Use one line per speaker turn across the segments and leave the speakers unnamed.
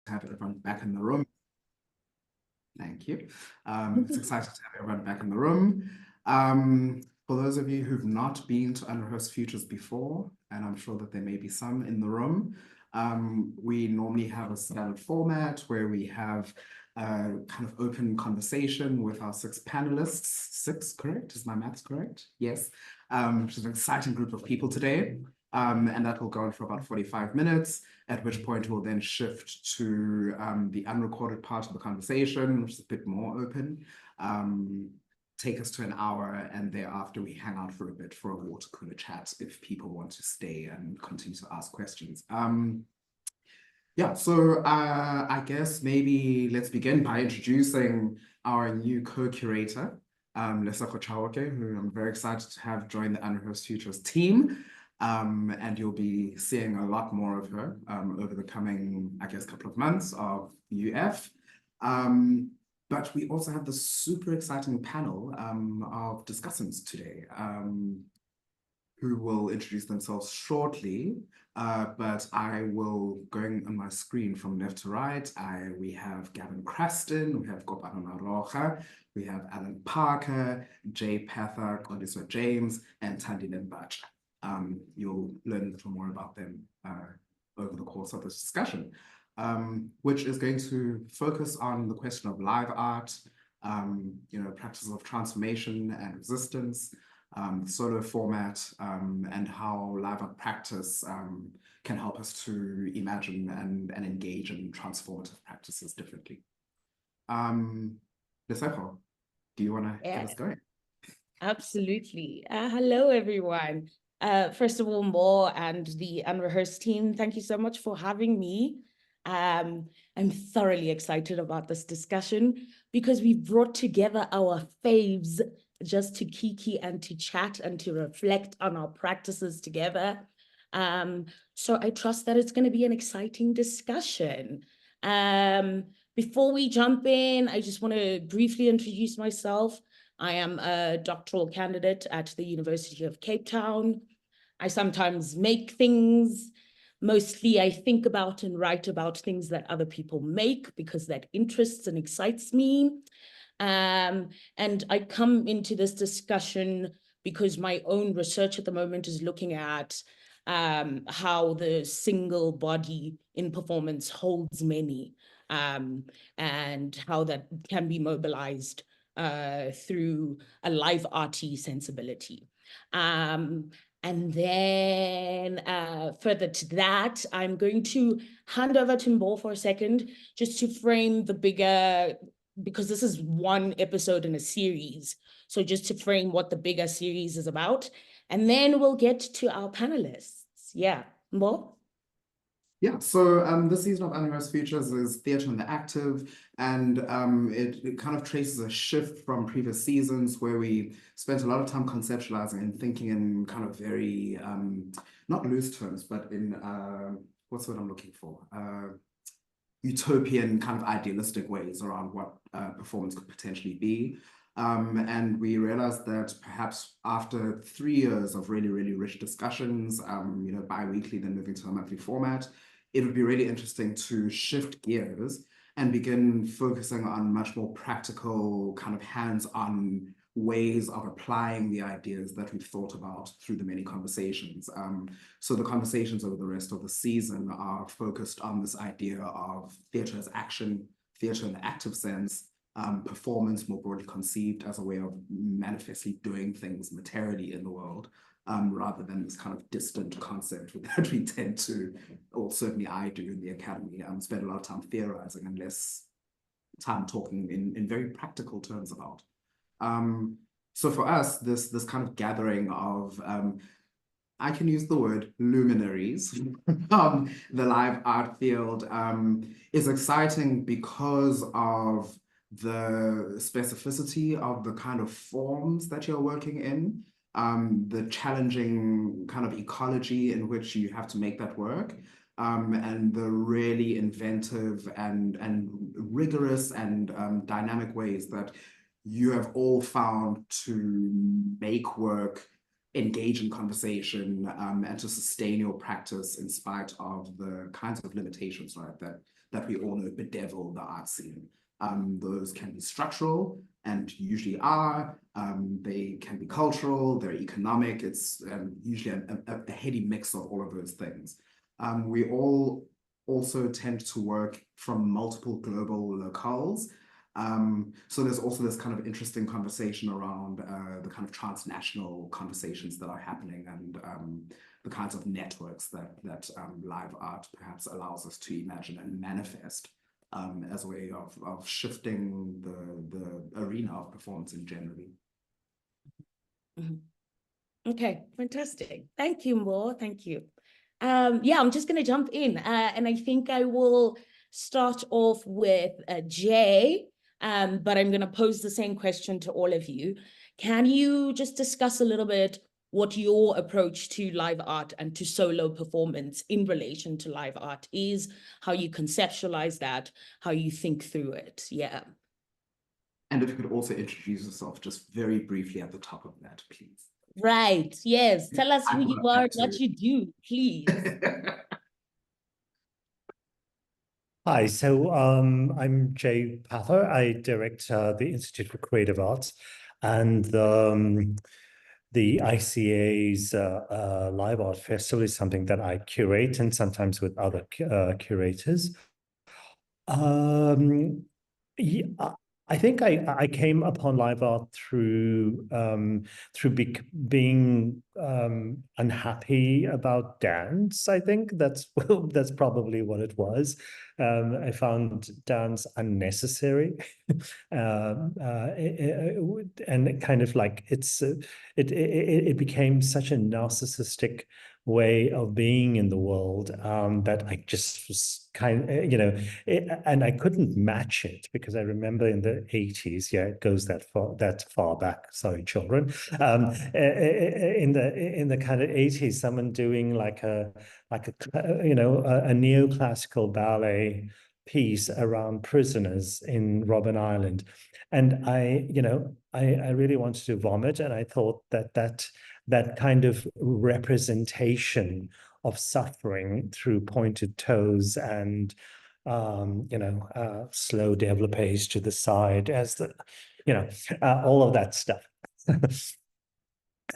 have everyone back in the room. Thank you. It's exciting to have everyone back in the room. For those of you who've not been to Unrehearsed Futures before, and I'm sure that there may be some in the room, we normally have a standard format where we have a kind of open conversation with our 6 panelists. 6, correct? Is my maths correct? Yes. Which is an exciting group of people today. And that will go on for about 45 minutes, at which point we'll then shift to the unrecorded part of the conversation, which is a bit more open, take us to an hour, and thereafter we hang out for a bit for a water cooler chat if people want to stay and continue to ask questions. Yeah, so I guess maybe let's begin by introducing our new co-curator, Lesego Chauke, who I'm very excited to have join the Unrehearsed Futures team. And you'll be seeing a lot more of her over the coming, I guess, couple of months of UF. But we also have the super exciting panel of discussants today, who will introduce themselves shortly. But I will, going on my screen from left to right, we have Gavin Krastin, we have Kopano Maroga, we have Alan Parker, Jay Pather, Qondiswa James, and Tandile Mbatsha. You'll learn a little more about them over the course of this discussion, which is going to focus on the question of live art, practices of transformation and resistance, solo format, and how live art practice can help us to imagine and engage in transformative practices differently. Lesego, do you want to get us going?
Absolutely. Hello, everyone. First of all, Mo and the Unrehearsed team, thank you so much for having me. I'm thoroughly excited about this discussion because we brought together our faves just to kiki and to chat and to reflect on our practices together. So I trust that it's going to be an exciting discussion. Before we jump in, I just want to briefly introduce myself. I am a doctoral candidate at the University of Cape Town. I sometimes make things. Mostly I think about and write about things that other people make because that interests and excites me. And I come into this discussion because my own research at the moment is looking at how the single body in performance holds many, and how that can be mobilized through a live arty sensibility. And then further to that, I'm going to hand over to Mbo for a second, just to frame the bigger, because this is one episode in a series. So just to frame what the bigger series is about. And then we'll get to our panelists. Yeah, Mbo?
Yeah, so this season of Unrehearsed Futures is Theatre in the Active, and it kind of traces a shift from previous seasons where we spent a lot of time conceptualizing and thinking in kind of very, not loose terms, but in, what's the word I'm looking for? Utopian kind of idealistic ways around what performance could potentially be. And we realized that perhaps after 3 years of really, really rich discussions, bi-weekly, then moving to a monthly format, it would be really interesting to shift gears and begin focusing on much more practical, kind of hands-on ways of applying the ideas that we've thought about through the many conversations. So the conversations over the rest of the season are focused on this idea of theatre as action, theatre in the active sense, performance more broadly conceived as a way of manifestly doing things materially in the world, rather than this kind of distant concept that we tend to, or certainly I do in the academy, spend a lot of time theorizing and less time talking in very practical terms about. So for us, this kind of gathering of, I can use the word luminaries, the live art field, is exciting because of the specificity of the kind of forms that you're working in, the challenging kind of ecology in which you have to make that work, and the really inventive and rigorous and dynamic ways that you have all found to make work, engage in conversation, and to sustain your practice in spite of the kinds of limitations, right, that we all know bedevil the art scene. Those can be structural and usually are. They can be cultural, they're economic. It's usually a heady mix of all of those things. We all also tend to work from multiple global locales. So there's also this kind of interesting conversation around the kind of transnational conversations that are happening and the kinds of networks that live art perhaps allows us to imagine and manifest as a way of shifting the arena of performance in generally.
Okay, fantastic. Thank you, Mo. Thank you. Yeah, I'm just going to jump in, and I think I will start off with Jay, but I'm going to pose the same question to all of you. Can you just discuss a little bit what your approach to live art and to solo performance in relation to live art is, how you conceptualize that, how you think through it? Yeah.
And if you could also introduce yourself just very briefly at the top of that, please.
Right, yes. Tell us who you are, what you do, please.
Hi, so I'm Jay Pather. I direct the Institute for Creative Arts and the ICA's Live Art Festival is something that I curate and sometimes with other curators. Yeah, I think I came upon live art through being unhappy about dance. I think that's probably what it was. I found dance unnecessary, and kind of like it became such a narcissistic way of being in the world that I just was kind of, and I couldn't match it because I remember in the 80s, yeah, it goes that far back. Sorry, children. In the kind of 80s, someone doing like a neoclassical ballet piece around prisoners in Robben Island, and I really wanted to vomit, and I thought that kind of representation of suffering through pointed toes and slow développés to the side as the all of that stuff. And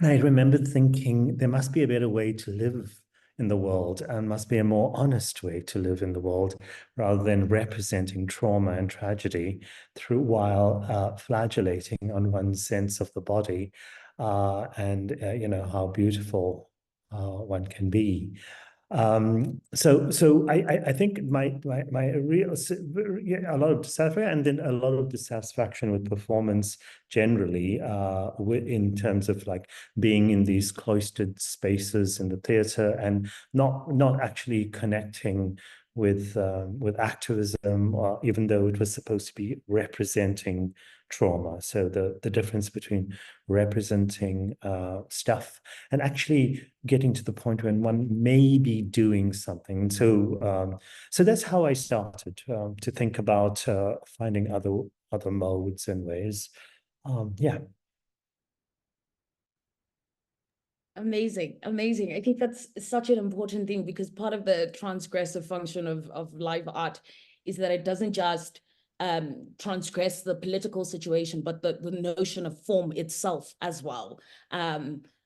I remember thinking there must be a better way to live in the world and must be a more honest way to live in the world rather than representing trauma and tragedy while flagellating on one's sense of the body and how beautiful one can be. So I think my real a lot of dissatisfaction and then a lot of dissatisfaction with performance generally in terms of like being in these cloistered spaces in the theater and not actually connecting with activism, or even though it was supposed to be representing trauma. So the difference between representing stuff and actually getting to the point when one may be doing something. So that's how I started to think about finding other modes and ways. Yeah.
Amazing, amazing. I think that's such an important thing because part of the transgressive function of live art is that it doesn't just transgress the political situation, but the notion of form itself as well.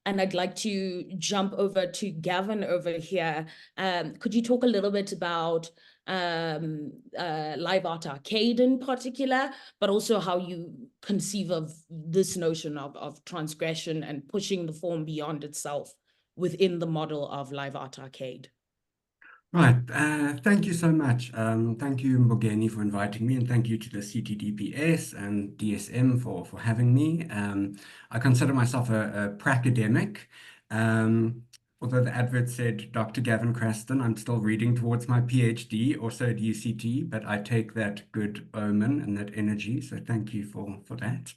And I'd like to jump over to Gavin over here. Could you talk a little bit about live art arcade in particular, but also how you conceive of this notion of transgression and pushing the form beyond itself within the model of live art arcade?
Right. Thank you so much. Thank you, Mbongeni, for inviting me, and thank you to the CTDPS and DSM for having me. I consider myself a pracademic. Although the advert said Dr. Gavin Krastin, I'm still reading towards my PhD, also at UCT, but I take that good omen and that energy, so thank you for that.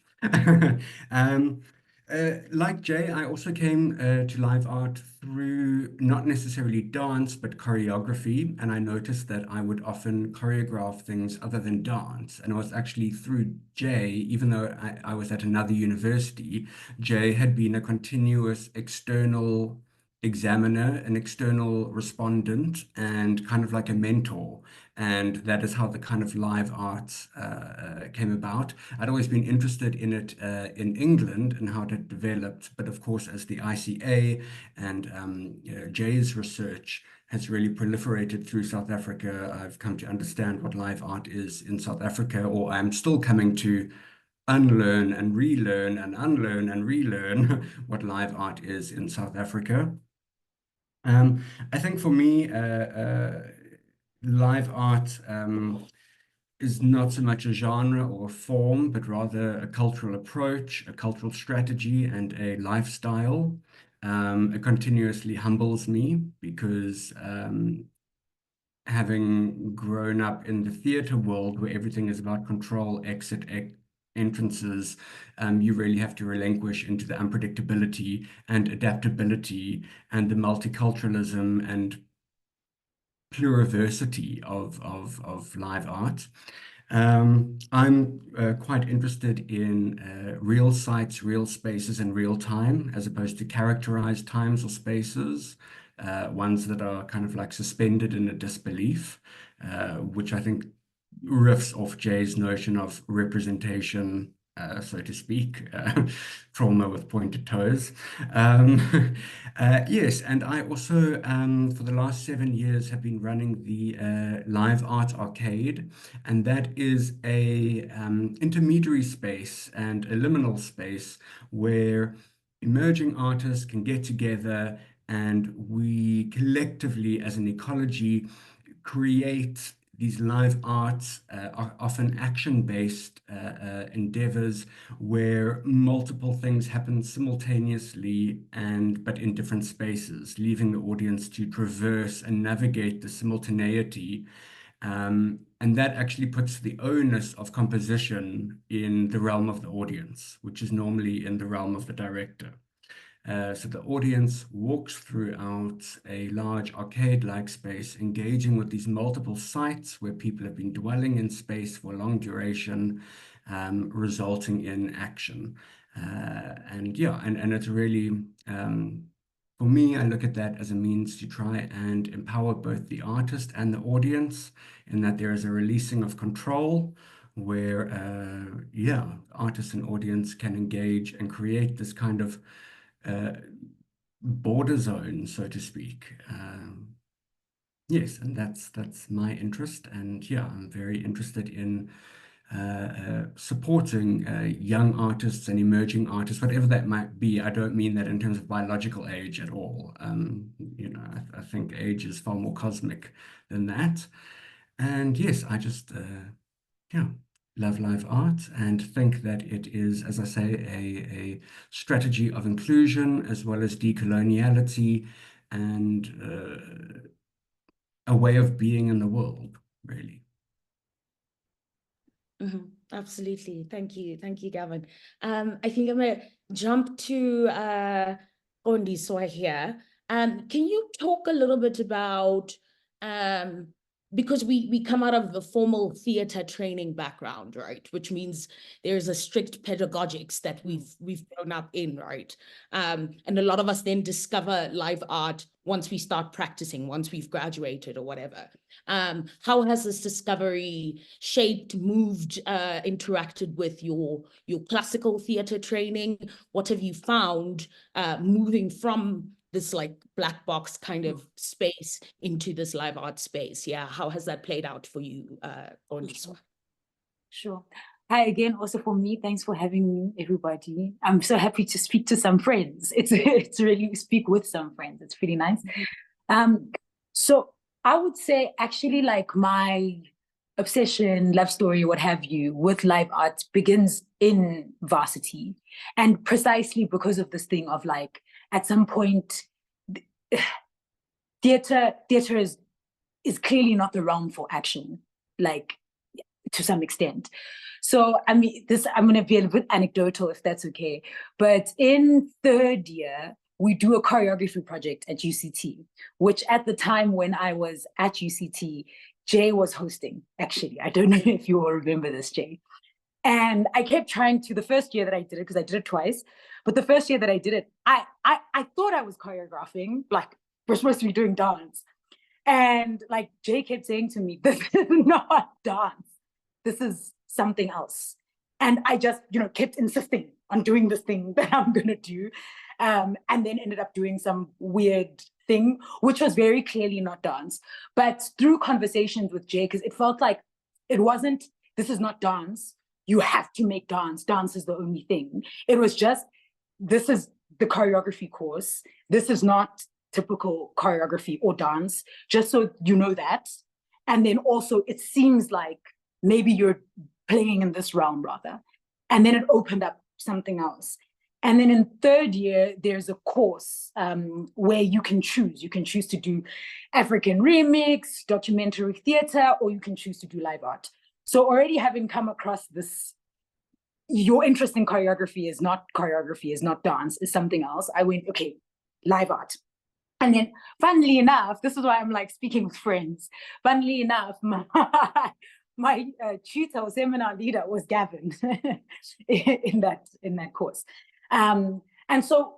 Like Jay, I also came to live art through not necessarily dance, but choreography. And I noticed that I would often choreograph things other than dance. And it was actually through Jay, even though I was at another university, Jay had been a continuous external examiner, an external respondent, and kind of like a mentor. And that is how the kind of live art came about. I'd always been interested in it in England and how it developed. But of course, as the ICA and Jay's research has really proliferated through South Africa, I've come to understand what live art is in South Africa, or I'm still coming to unlearn and relearn and unlearn and relearn what live art is in South Africa. I think for me, live art is not so much a genre or a form, but rather a cultural approach, a cultural strategy, and a lifestyle. It continuously humbles me because having grown up in the theatre world where everything is about control, exit, entrances, you really have to relinquish into the unpredictability and adaptability and the multiculturalism and pluriversity of live art. I'm quite interested in real sites, real spaces, and real time, as opposed to characterized times or spaces, ones that are kind of like suspended in a disbelief, which I think riffs off Jay's notion of representation, so to speak, trauma with pointed toes. Yes, and I also, for the last 7 years, have been running the Live Art Arcade, and that is a intermediary space and a liminal space where emerging artists can get together and we collectively, as an ecology, create these live arts, often action-based endeavors where multiple things happen simultaneously but in different spaces, leaving the audience to traverse and navigate the simultaneity. And that actually puts the onus of composition in the realm of the audience, which is normally in the realm of the director. So the audience walks throughout a large arcade-like space, engaging with these multiple sites where people have been dwelling in space for long duration, resulting in action. And it's really, for me, I look at that as a means to try and empower both the artist and the audience, in that there is a releasing of control where, artist and audience can engage and create this kind of border zone, so to speak. Yes, and that's my interest, and yeah, I'm very interested in supporting young artists and emerging artists, whatever that might be. I don't mean that in terms of biological age at all. I think age is far more cosmic than that. And yes, I just love live art and think that it is, as I say, a strategy of inclusion as well as decoloniality and a way of being in the world, really.
Absolutely. Thank you, Gavin. I think I'm gonna jump to Qondiswa here. Can you talk a little bit about because we come out of the formal theatre training background, right? Which means there's a strict pedagogics that we've grown up in, right? And a lot of us then discover live art once we start practicing, once we've graduated or whatever. How has this discovery shaped, moved, interacted with your classical theatre training? What have you found moving from this like black box kind of space into this live art space? Yeah, how has that played out for you, Qondiswa?
Sure. Hi again, also for me, thanks for having me, everybody. I'm so happy to speak to some friends. It's really speak with some friends. It's pretty nice. So I would say actually like my obsession, love story, what have you, with live art begins in varsity. And precisely because of this thing of like, at some point, theater is clearly not the realm for action, like to some extent. So I mean, I'm going to be a little bit anecdotal if that's okay. But in third year, we do a choreography project at UCT, which at the time when I was at UCT, Jay was hosting, actually. I don't know if you all remember this, Jay. And I kept trying to, the first year that I did it, because I did it twice, but the first year that I did it, I thought I was choreographing, like we're supposed to be doing dance. And like Jay kept saying to me, this is not dance. This is something else. And I just, kept insisting on doing this thing that I'm going to do. And then ended up doing some weird thing, which was very clearly not dance. But through conversations with Jay, because it felt like it wasn't, this is not dance. You have to make dance. Dance is the only thing. It was just, this is the choreography course. This is not typical choreography or dance, just so you know that. And then also it seems like maybe you're playing in this realm rather. And then it opened up something else. And then in third year, there's a course where you can choose. You can choose to do African remix, documentary theater, or you can choose to do live art. So already having come across this, your interest in choreography is not dance, is something else. I went, okay, live art. And then funnily enough, this is why I'm like speaking with friends. Funnily enough, my tutor or seminar leader was Gavin in that course. And so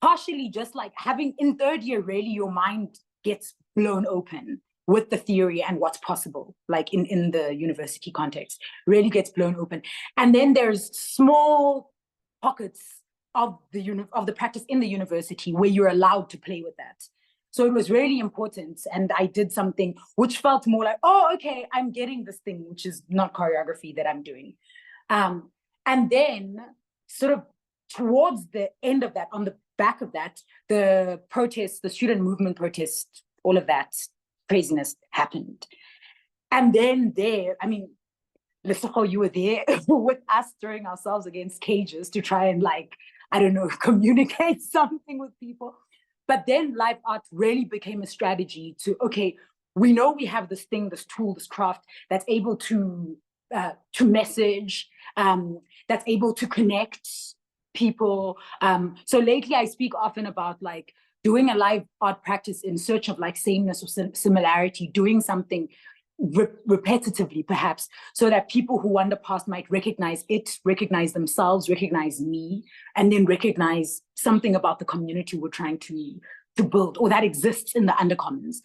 partially just like having in third year, really your mind gets blown open with the theory and what's possible, like in the university context, really gets blown open. And then there's small pockets of the practice in the university where you're allowed to play with that. So it was really important. And I did something which felt more like, oh, okay, I'm getting this thing, which is not choreography that I'm doing. And then sort of towards the end of that, on the back of that, the protests, the student movement protest, all of that craziness happened. And then Lesego, you were there with us throwing ourselves against cages to try and communicate something with people. But then live art really became a strategy to, okay, we know we have this thing, this tool, this craft that's able to message, that's able to connect people. So lately I speak often about like doing a live art practice in search of like sameness or similarity, doing something repetitively perhaps, so that people who wander past might recognize it, recognize themselves, recognize me, and then recognize something about the community we're trying to build or that exists in the undercommons.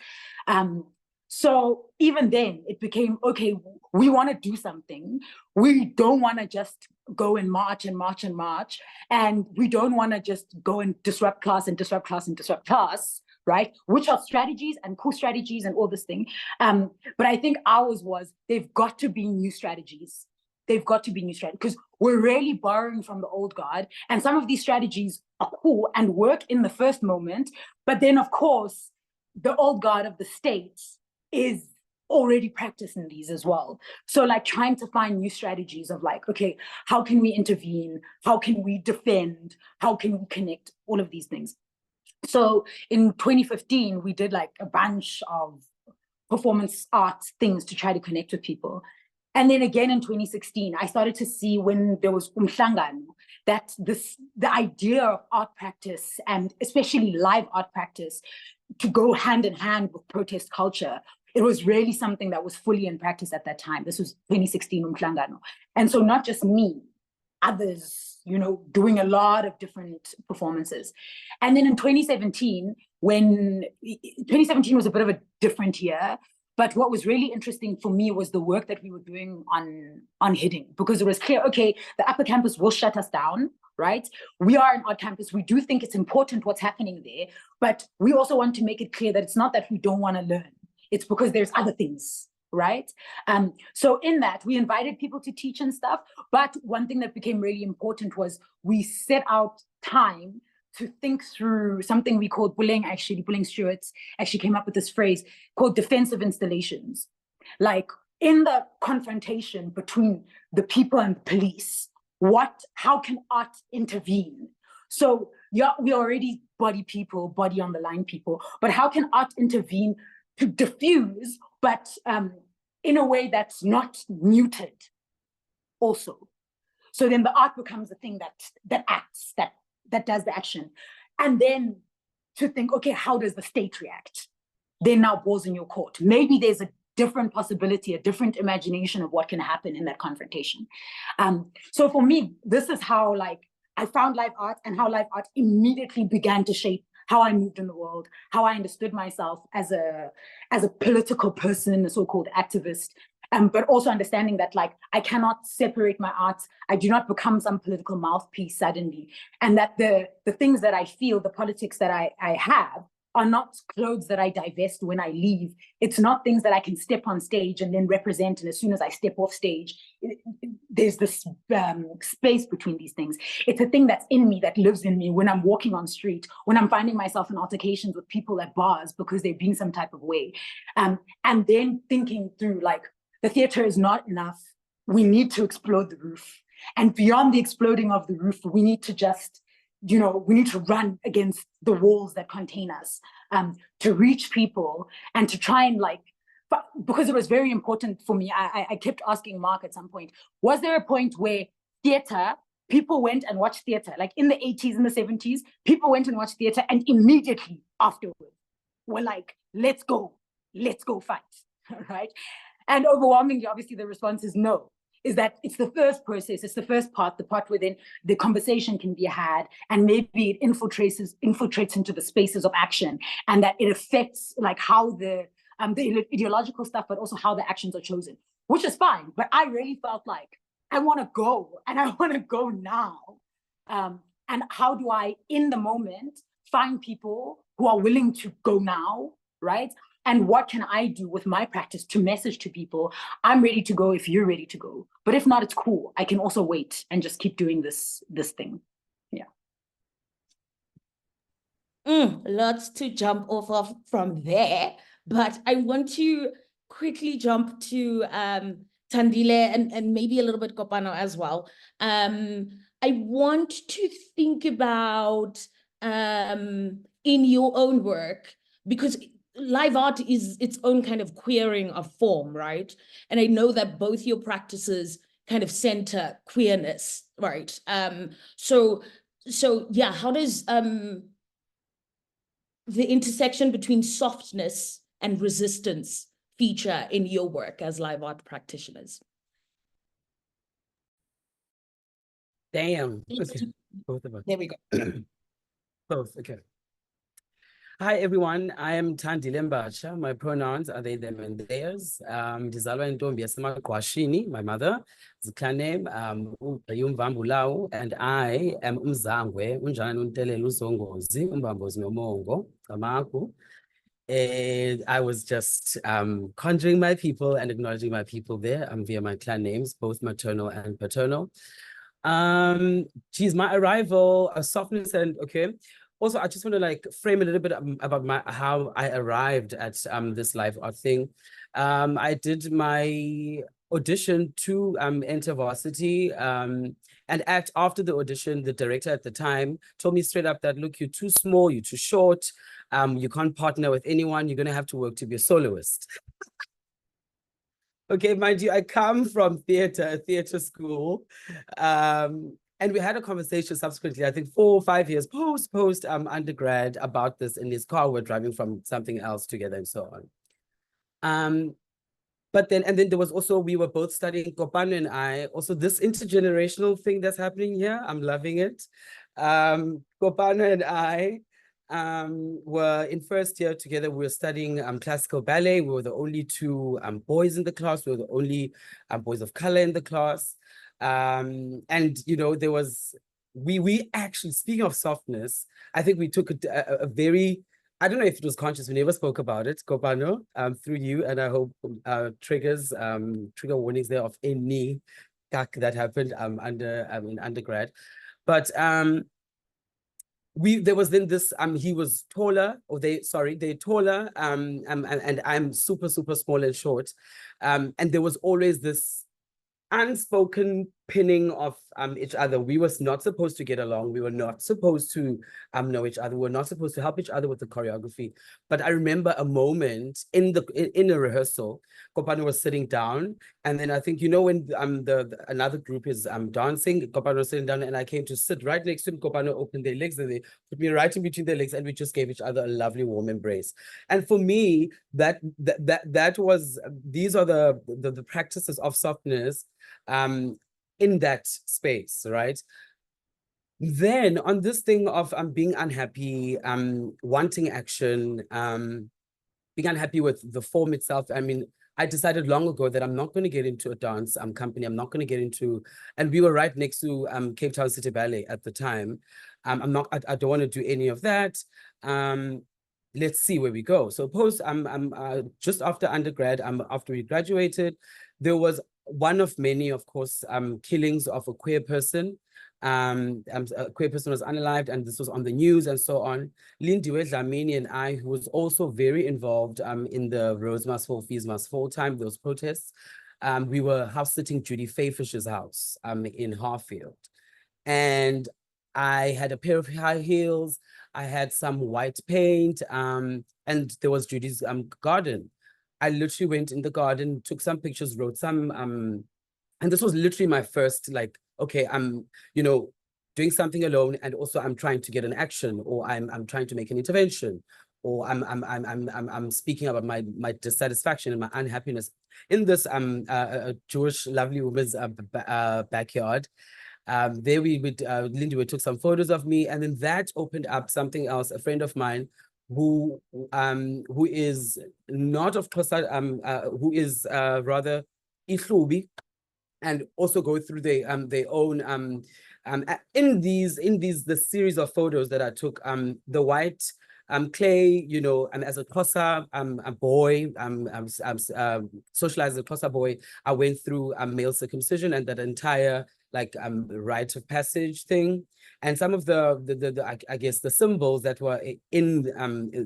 So even then it became, okay, we want to do something. We don't want to just go and march and march and march. And we don't want to just go and disrupt class and disrupt class and disrupt class, right? Which are strategies and cool strategies and all this thing. But I think ours was, they've got to be new strategies. They've got to be new strategies because we're really borrowing from the old guard. And some of these strategies are cool and work in the first moment. But then, of course, the old guard of the state is already practicing these as well. So like trying to find new strategies of like, okay, how can we intervene? How can we defend? How can we connect? All of these things. So in 2015, we did like a bunch of performance arts things to try to connect with people. And then again in 2016, I started to see when there was Umhlangano, that the idea of art practice and especially live art practice to go hand in hand with protest culture, it was really something that was fully in practice at that time. This was 2016 Umhlangano. And so not just me, others, doing a lot of different performances. And then in 2017, 2017 was a bit of a different year, but what was really interesting for me was the work that we were doing on Hidding, because it was clear, okay, the upper campus will shut us down, right? We are an art campus. We do think it's important what's happening there, but we also want to make it clear that it's not that we don't want to learn. It's because there's other things, right? So in that, we invited people to teach and stuff. But one thing that became really important was we set out time to think through something we called Buleng Stewart actually came up with this phrase called defensive installations. Like in the confrontation between the people and the police, how can art intervene? So yeah, we already body on the line people, but how can art intervene to diffuse, but in a way that's not muted also? So then the art becomes a thing that acts, that does the action. And then to think, okay, how does the state react? Then now balls in your court. Maybe there's a different possibility, a different imagination of what can happen in that confrontation. So for me, this is how I found live art and how live art immediately began to shape how I moved in the world, how I understood myself as a political person, a so-called activist, but also understanding that like I cannot separate my art. I do not become some political mouthpiece suddenly, and that the things that I feel, the politics that I have, are not clothes that I divest when I leave. It's not things that I can step on stage and then represent, and as soon as I step off stage, there's this space between these things. It's a thing that's in me, that lives in me when I'm walking on street, when I'm finding myself in altercations with people at bars because they've been some type of way. And then thinking through like, the theater is not enough. We need to explode the roof. And beyond the exploding of the roof, we need to just, we need to run against the walls that contain us, to reach people and to try and because it was very important for me. I kept asking Mark at some point, was there a point where theater, people went and watched theater, like in the 80s and the 70s, people went and watched theater and immediately afterwards were like, let's go fight, right? And overwhelmingly, obviously, the response is no. Is that it's the first process, it's the first part, the part where then the conversation can be had, and maybe it infiltrates into the spaces of action, and that it affects like how the ideological stuff, but also how the actions are chosen, which is fine. But I really felt like I want to go, and I want to go now. And how do I, in the moment, find people who are willing to go now, right? And what can I do with my practice to message to people, I'm ready to go if you're ready to go. But if not, it's cool. I can also wait and just keep doing this thing. Yeah.
Lots to jump off of from there. But I want to quickly jump to Tandile and maybe a little bit Kopano as well. I want to think about in your own work, because live art is its own kind of queering of form, right? And I know that both your practices kind of center queerness, right? So yeah, how does the intersection between softness and resistance feature in your work as live art practitioners?
Damn. Okay. Both of us.
There we go.
Both, okay. Hi, everyone. I am Tandile Mbatsha. My pronouns are they, them, and theirs. Ndizalwa intombi yasemagwashini, my mother. The clan name, Yumvambulawu, and I am Umzangwe, Unjana Nuntelelu Zongozi, Umbambozi Nomongo, Amaku. I was just conjuring my people and acknowledging my people there via my clan names, both maternal and paternal. Geez, my arrival, a softness, and okay. Also, I just want to frame a little bit about how I arrived at this live art thing. I did my audition to enter varsity, and after the audition, the director at the time told me straight up that, look, you're too small, you're too short, you can't partner with anyone, you're going to have to work to be a soloist. Okay, mind you, I come from theater school, and we had a conversation subsequently, I think 4 or 5 years post undergrad about this in his car. We're driving from something else together and so on. But then there was also, we were both studying, Kopano and I, also this intergenerational thing that's happening here. I'm loving it. Kopano and I were in first year together. We were studying classical ballet. We were the only 2 boys in the class. We were the only boys of color in the class. And there was, we actually, speaking of softness, I think we took a very, I don't know if it was conscious, we never spoke about it, Kopano, through you, and I hope trigger warnings there of any that happened in undergrad. But there was then this, he was taller, they're taller, and I'm super, super small and short. And there was always this unspoken pinning of each other. We were not supposed to get along. We were not supposed to know each other. We were not supposed to help each other with the choreography. But I remember a moment in a rehearsal, Kopano was sitting down, and then I think, when another group is dancing, Kopano was sitting down, and I came to sit right next to him. Kopano opened their legs, and they put me right in between their legs, and we just gave each other a lovely warm embrace. And for me, that was, these are the practices of softness in that space, right? then on this thing of being unhappy, wanting action, being unhappy with the form itself. I mean, I decided long ago that I'm not going to get into a dance company. I'm not going to get into, and we were right next to Cape Town City Ballet at the time. I don't want to do any of that. Let's see where we go. So just after undergrad, after we graduated, there was one of many, of course, killings of a queer person. A queer person was unalived, and this was on the news and so on. Lindiwe Dlamini and I, who was also very involved in the Rose Must Fall, Fees Must Fall time, those protests, we were house sitting Judy Fayfish's house in Harfield. And I had a pair of high heels, I had some white paint, and there was Judy's garden. I literally went in the garden, took some pictures, wrote some, and this was literally my first, like, okay, I'm, doing something alone, and also I'm trying to get an action, or I'm trying to make an intervention, or I'm speaking about my dissatisfaction and my unhappiness in this Jewish lovely woman's backyard. There Lindy took some photos of me, and then that opened up something else. A friend of mine who is not of Xhosa, who is rather Ihlubi, and also go through their own in the series of photos that I took, the white clay, and as a Xhosa a boy, socialized as a Xhosa boy, I went through male circumcision and that entire rite of passage thing. And some of I guess the symbols that were in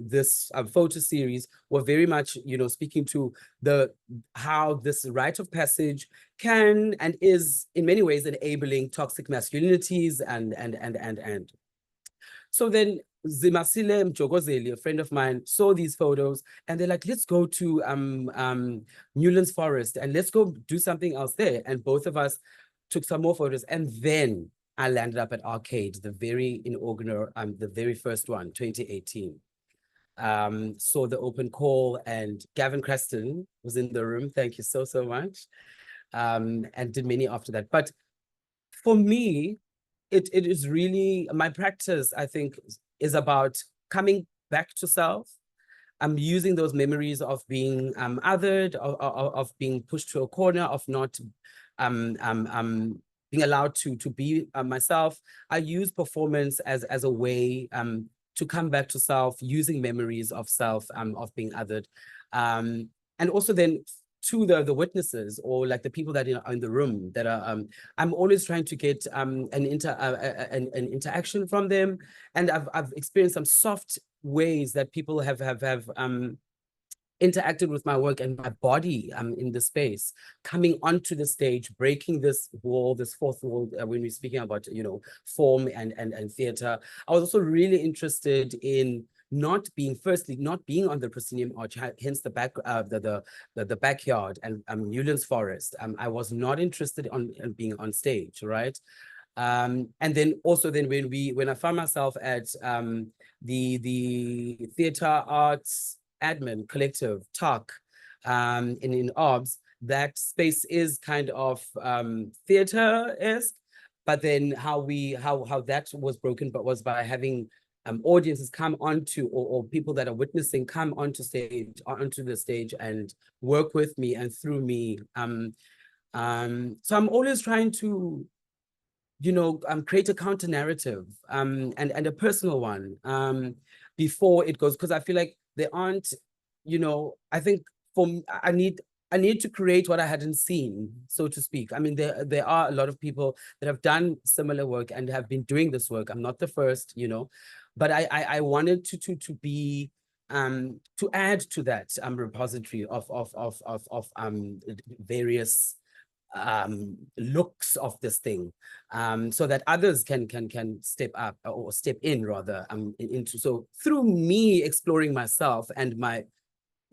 this photo series were very much, speaking to how this rite of passage can and is in many ways enabling toxic masculinities and. So then Zimasile Mjogozeli, a friend of mine, saw these photos and they're like, let's go to Newlands Forest and let's go do something else there. And both of us took some more photos, and then I landed up at Arcade, the very inaugural, the very first one, 2018. Saw the open call, and Gavin Krastin was in the room. Thank you so much. And did many after that. But for me, it is really, my practice, I think, is about coming back to self. I'm using those memories of being othered, of being pushed to a corner, of not being allowed to be myself. I use performance as a way to come back to self, using memories of self, of being othered. And also then to the witnesses, or like the people that are in the room that are, I'm always trying to get an interaction from them. And I've experienced some soft ways that people have interacted with my work and my body in the space, coming onto the stage, breaking this wall, this fourth wall, when we're speaking about, form and theater. I was also really interested in not being on the proscenium arch, hence the backyard and Newlands Forest. I was not interested in being on stage, right? And then also when I found myself at the theater arts admin collective talk in OBS, that space is kind of theater-esque, but then how that was broken, but was by having audiences come onto, or people that are witnessing come onto the stage and work with me and through me. So I'm always trying to create a counter narrative and a personal one before it goes, because I feel like there aren't, I think I need to create what I hadn't seen, so to speak. I mean, there are a lot of people that have done similar work and have been doing this work. I'm not the first, but I wanted to be to add to that repository of various looks of this thing, so that others can step up or step in rather into. So through me exploring myself and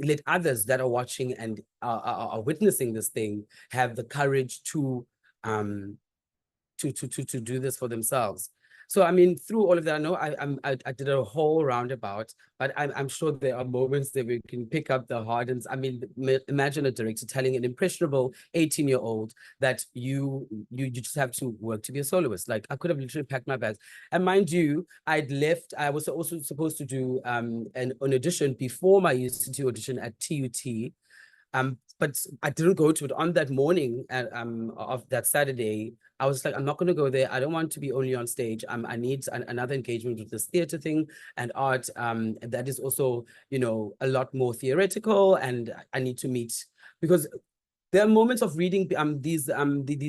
let others that are watching and are witnessing this thing have the courage to do this for themselves. So, I mean, through all of that, I know I did a whole roundabout, but I'm sure there are moments that we can pick up the hardens. I mean, imagine a director telling an impressionable 18-year-old that you just have to work to be a soloist. Like, I could have literally packed my bags. And mind you, I was also supposed to do an audition before my UCT audition at TUT. But I didn't go to it on that morning of that Saturday. I was like, I'm not going to go there. I don't want to be only on stage. I need another engagement with this theater thing and art. That is also, you know, a lot more theoretical, and I need to meet, because there are moments of reading these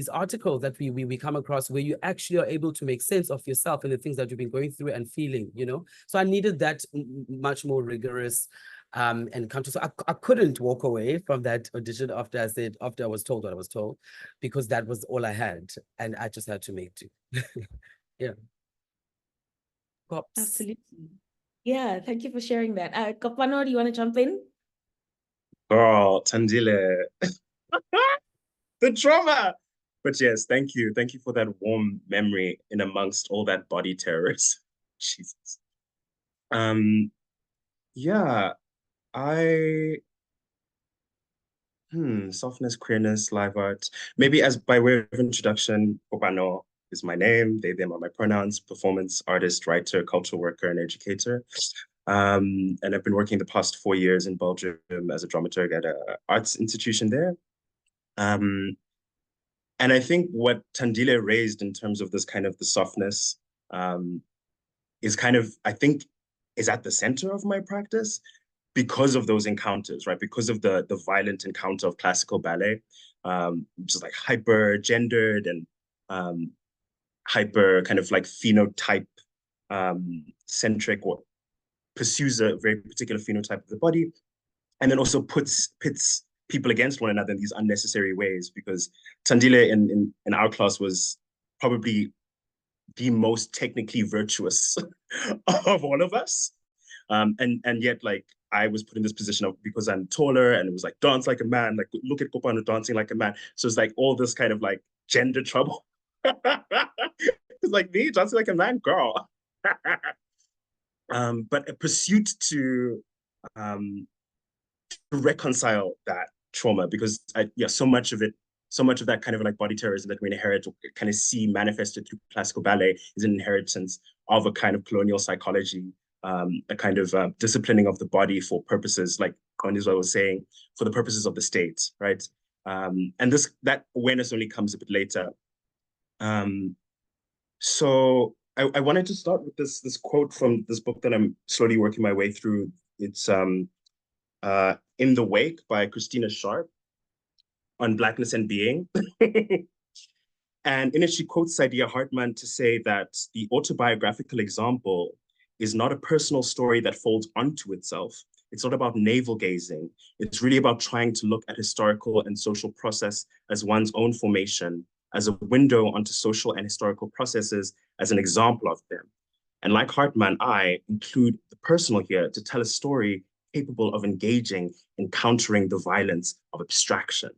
articles that we come across where you actually are able to make sense of yourself and the things that you've been going through and feeling, you know. So I needed that much more rigorous encounter. So I couldn't walk away from that audition after I was told what I was told, because that was all I had, and I just had to make do. Yeah. Pops.
Absolutely. Yeah, thank you for sharing that. Kopano, do you want to jump in?
Girl, Tandile. The trauma. But yes, thank you. Thank you for that warm memory in amongst all that body terrors. Jesus. Yeah, softness, queerness, live art. Maybe as by way of introduction, Kopano is my name. They, them are my pronouns. Performance artist, writer, cultural worker, and educator. And I've been working the past 4 years in Belgium as a dramaturg at an arts institution there. And I think what Tandile raised in terms of this kind of the softness is kind of, I think, is at the center of my practice because of those encounters, right? Because of the violent encounter of classical ballet, which is like hyper gendered and hyper kind of like phenotype centric, or pursues a very particular phenotype of the body, and then also pits people against one another in these unnecessary ways. Because Tandile in our class was probably the most technically virtuous of all of us. And yet, like, I was put in this position of, because I'm taller, and it was like, dance like a man, like, look at Kopano dancing like a man. So it's like all this kind of like gender trouble. It's like, me dancing like a man, girl. But a pursuit to reconcile that trauma, because so much of that kind of like body terrorism that we inherit, or kind of see manifested through classical ballet, is an inheritance of a kind of colonial psychology, a kind of disciplining of the body for purposes, like Qondiswa was saying, for the purposes of the state, right? And that awareness only comes a bit later. So I wanted to start with this quote from this book that I'm slowly working my way through. It's In the Wake by Christina Sharp, on Blackness and Being. And in it, she quotes Saidiya Hartman to say that the autobiographical example is not a personal story that folds onto itself. It's not about navel gazing. It's really about trying to look at historical and social process as one's own formation, as a window onto social and historical processes, as an example of them. And like Hartman, I include the personal here to tell a story capable of engaging in countering the violence of abstraction.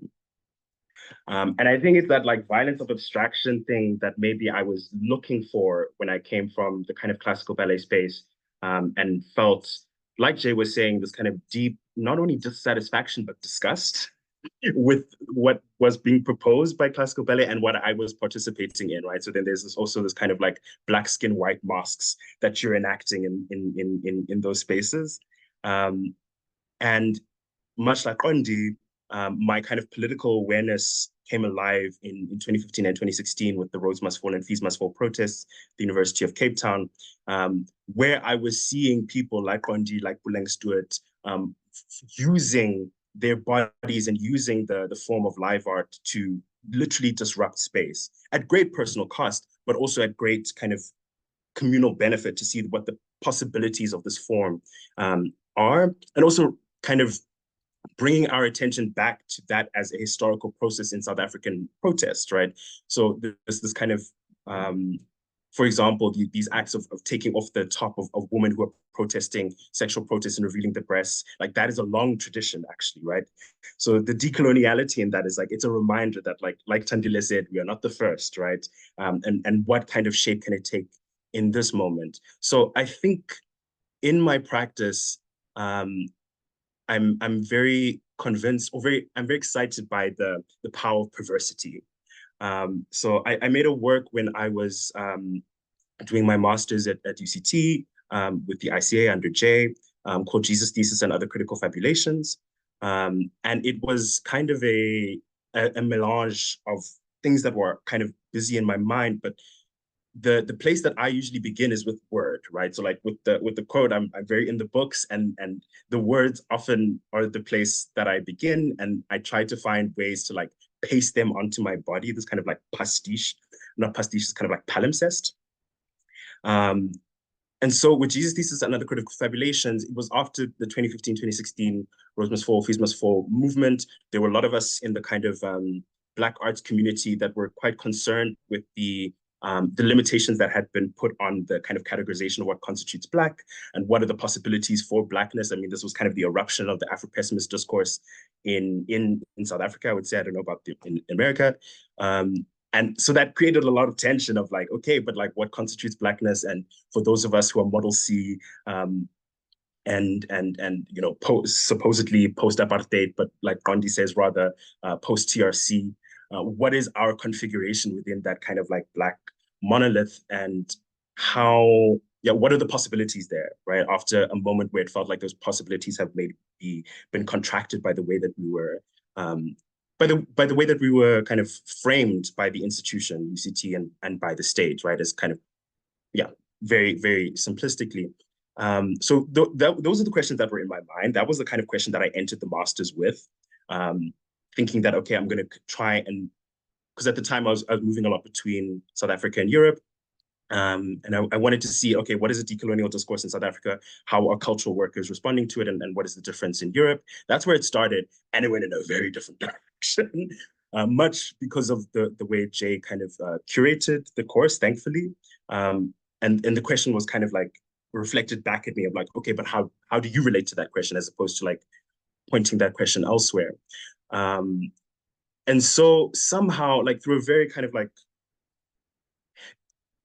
And I think it's that like violence of abstraction thing that maybe I was looking for when I came from the kind of classical ballet space, and felt, like Jay was saying, this kind of deep, not only dissatisfaction, but disgust with what was being proposed by classical ballet and what I was participating in, right? So then there's also this kind of like black skin, white masks that you're enacting in those spaces. And much like Qondi, my kind of political awareness came alive in 2015 and 2016 with the Rhodes Must Fall and Fees Must Fall protests, the University of Cape Town, where I was seeing people like Qondi, like Buleng Stewart, using their bodies and using the form of live art to literally disrupt space at great personal cost, but also at great kind of communal benefit to see what the possibilities of this form are, and also kind of bringing our attention back to that as a historical process in South African protest, right? So there's this kind of, for example, these acts of taking off the top of women who are protesting, sexual protests and revealing the breasts, like that is a long tradition actually, right? So the decoloniality in that is like, it's a reminder that like Tandile said, we are not the first, right? And what kind of shape can it take in this moment. So I think in my practice, I'm very convinced, or I'm very excited by the power of perversity. So I made a work when I was doing my master's at UCT with the ICA under Jay, called Jesus Thesis and Other Critical Fabulations. And it was kind of a melange of things that were kind of busy in my mind, but the place that I usually begin is with word, right? So like with the quote, I'm very in the books, and the words often are the place that I begin, and I try to find ways to like paste them onto my body. This kind of like pastiche, not pastiche, it's kind of like palimpsest. And so with Jesus Thesis and Other Critical Fabulations, it was after the 2015-2016 Rose Must Fall, Fees Must Fall movement. There were a lot of us in the kind of Black arts community that were quite concerned with the limitations that had been put on the kind of categorization of what constitutes Black and what are the possibilities for Blackness. I mean, this was kind of the eruption of the Afro-pessimist discourse in South Africa, I would say. I don't know about in America. And so that created a lot of tension of like, okay, but like what constitutes Blackness? And for those of us who are Model C, and you know, supposedly post-apartheid, but like Gandhi says, rather post-TRC, what is our configuration within that kind of like Black monolith, and how, yeah, what are the possibilities there, right? After a moment where it felt like those possibilities have maybe been contracted by the way that we were, by the way that we were kind of framed by the institution, UCT, and by the state, right? As kind of, yeah, very, very simplistically. So those are the questions that were in my mind. That was the kind of question that I entered the master's with, thinking that, okay, I'm going to try and, because at the time I was moving a lot between South Africa and Europe. And I wanted to see, okay, what is the decolonial discourse in South Africa? How are cultural workers responding to it? And what is the difference in Europe? That's where it started. And it went in a very different direction, much because of the way Jay kind of curated the course, thankfully. And the question was kind of like reflected back at me of like, okay, but how do you relate to that question, as opposed to like pointing that question elsewhere? And so somehow, like through a very kind of like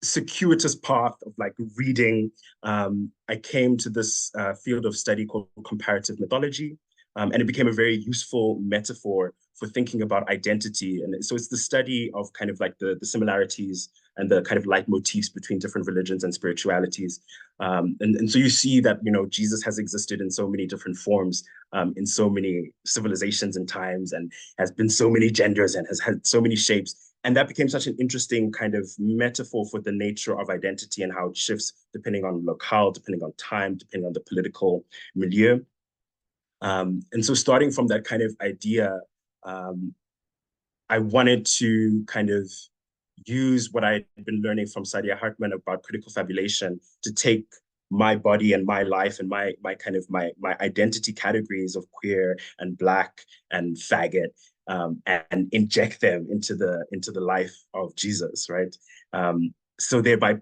circuitous path of like reading, I came to this field of study called comparative mythology. And it became a very useful metaphor for thinking about identity. And so it's the study of kind of like the similarities and the kind of leitmotifs between different religions and spiritualities. And so you see that, you know, Jesus has existed in so many different forms, in so many civilizations and times, and has been so many genders and has had so many shapes. And that became such an interesting kind of metaphor for the nature of identity and how it shifts depending on locale, depending on time, depending on the political milieu. And so starting from that kind of idea, I wanted to kind of use what I had been learning from Saidiya Hartman about critical fabulation to take my body and my life and my kind of my identity categories of queer and Black and faggot, and inject them into the life of Jesus, right? So thereby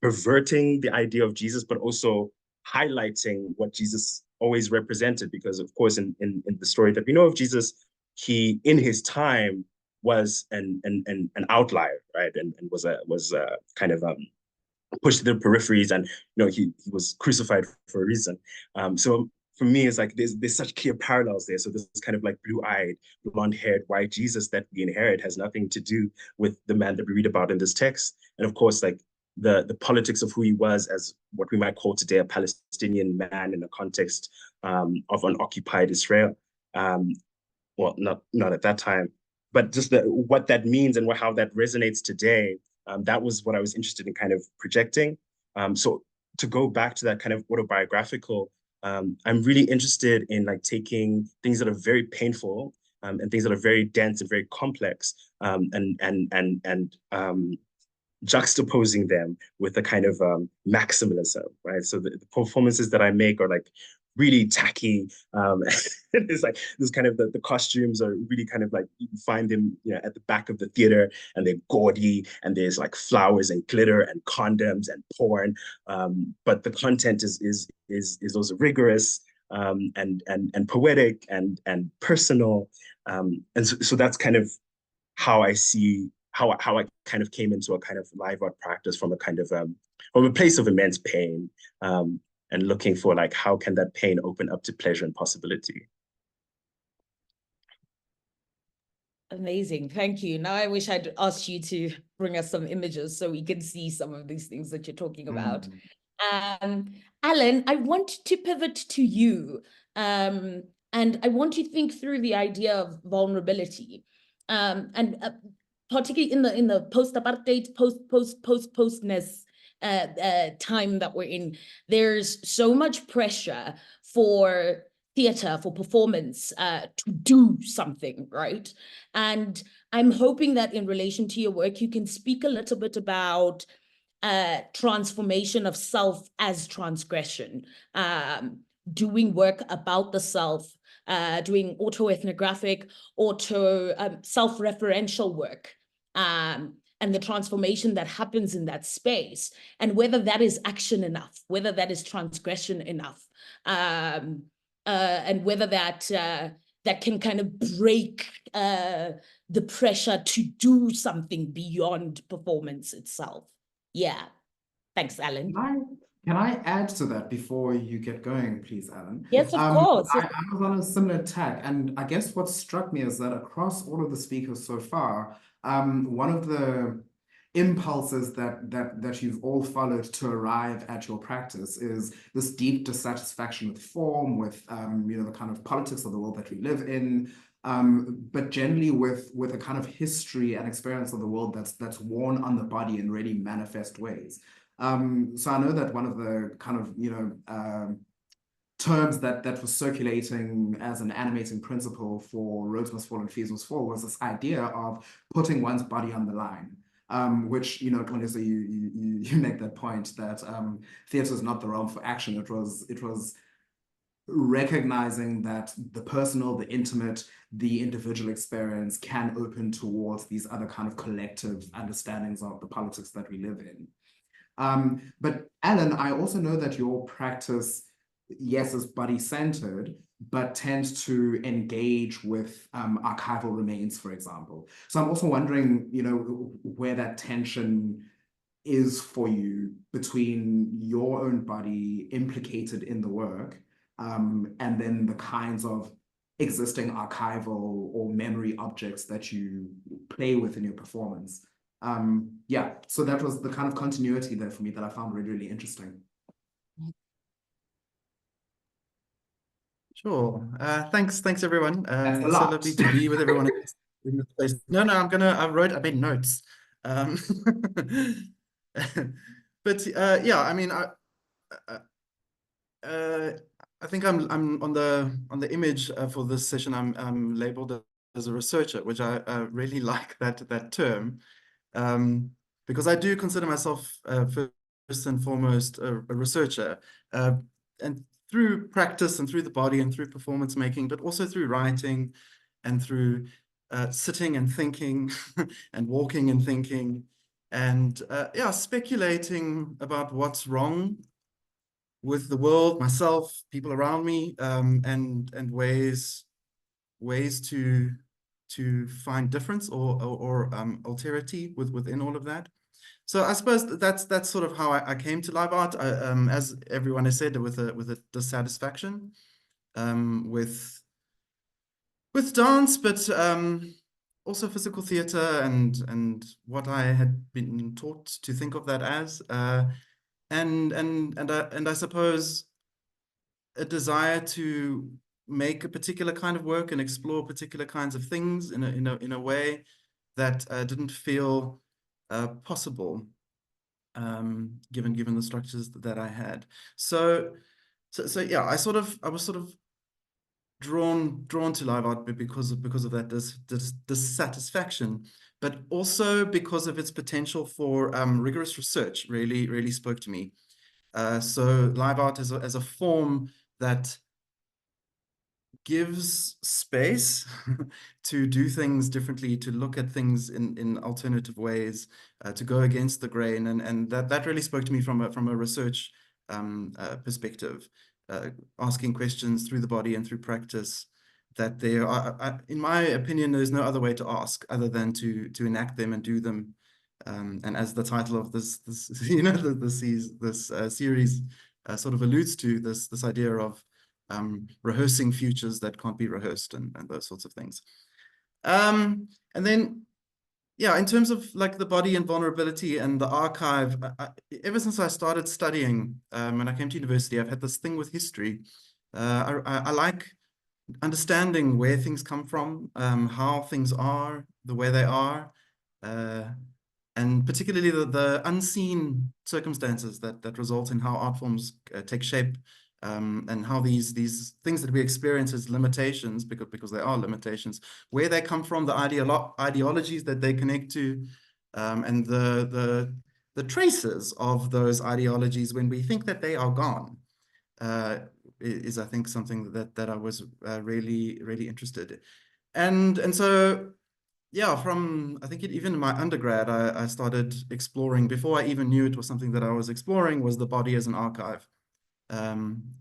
perverting the idea of Jesus, but also highlighting what Jesus always represented, because of course in the story that we know of Jesus, he in his time was an outlier, right? And was kind of pushed to the peripheries, and you know he was crucified for a reason. So for me, it's like there's such clear parallels there. So this kind of like blue-eyed, blonde-haired white Jesus that we inherit has nothing to do with the man that we read about in this text. And of course, like the politics of who he was as what we might call today a Palestinian man in the context of unoccupied Israel. Well, not at that time, but just what that means and how that resonates today. That was what I was interested in kind of projecting. So to go back to that kind of autobiographical, I'm really interested in like taking things that are very painful and things that are very dense and very complex, and juxtaposing them with a kind of maximalism, right? So the performances that I make are like really tacky. It's like this kind of the costumes are really kind of like, you can find them, you know, at the back of the theater, and they're gaudy, and there's like flowers and glitter and condoms and porn. But the content is also rigorous, and poetic and personal. And so that's kind of how I see how I kind of came into a kind of live art practice from a kind of from a place of immense pain, and looking for like how can that pain open up to pleasure and possibility.
Amazing, thank you. Now I wish I'd asked you to bring us some images so we can see some of these things that you're talking about. Alan, I want to pivot to you, and I want you to think through the idea of vulnerability, and particularly in the post-apartheid, postness time that we're in. There's so much pressure for theater, for performance, to do something, right? And I'm hoping that in relation to your work, you can speak a little bit about transformation of self as transgression, doing work about the self, doing autoethnographic, self-referential work, and the transformation that happens in that space, and whether that is action enough, whether that is transgression enough, and whether that that can kind of break the pressure to do something beyond performance itself. Yeah, thanks, Alan.
Can I add to that before you get going, please, Alan?
Yes, of course.
I was on a similar tack, and I guess what struck me is that across all of the speakers so far, one of the impulses that you've all followed to arrive at your practice is this deep dissatisfaction with form, with the kind of politics of the world that we live in, but generally with a kind of history and experience of the world that's worn on the body in really manifest ways. So I know that one of the kind of terms that was circulating as an animating principle for Rhodes Must Fall and Fees Must Fall was this idea of putting one's body on the line. Which, Qondiswa, you make that point that theatre is not the realm for action. It was recognizing that the personal, the intimate, the individual experience can open towards these other kind of collective understandings of the politics that we live in. But Alan, I also know that your practice, yes, is body-centered, but tends to engage with archival remains, for example. So I'm also wondering, where that tension is for you between your own body implicated in the work, and then the kinds of existing archival or memory objects that you play with in your performance. Yeah, so that was the kind of continuity there for me that I found really, really interesting.
Sure. Thanks everyone.
That's a
So
lot.
lovely to be with everyone in this place. No, I made notes. But yeah, I mean, I think I'm on the image for this session. I'm labeled as a researcher, which I really like that term, because I do consider myself first and foremost a researcher, and through practice and through the body and through performance making, but also through writing and through sitting and thinking and walking and thinking and yeah, speculating about what's wrong with the world, myself, people around me, and ways to find difference or alterity within all of that. So I suppose that's sort of how I came to live art. As everyone has said, with a dissatisfaction with dance, but also physical theatre and what I had been taught to think of that as, and I suppose a desire to make a particular kind of work and explore particular kinds of things in a way that didn't feel possible, given the structures that I had. So yeah, I was sort of drawn to live art because of that dissatisfaction, but also because of its potential for rigorous research. Really spoke to me. So live art as a form that gives space to do things differently, to look at things in alternative ways, to go against the grain, and that really spoke to me from a research perspective, asking questions through the body and through practice, that there are, in my opinion, there's no other way to ask other than to enact them and do them. And as the title of this you know, this series sort of alludes to, this idea of rehearsing futures that can't be rehearsed and those sorts of things. And then, yeah, in terms of like the body and vulnerability and the archive, ever since I started studying, when I came to university, I've had this thing with history. I like understanding where things come from, how things are, the way they are, and particularly the unseen circumstances that result in how art forms take shape, and how these things that we experience as limitations, because they are limitations, where they come from, the ideologies that they connect to, and the traces of those ideologies when we think that they are gone, is I think something that I was really interested in. And so, yeah, from I think even in my undergrad, I started exploring, before I even knew it was something that I was exploring, was the body as an archive.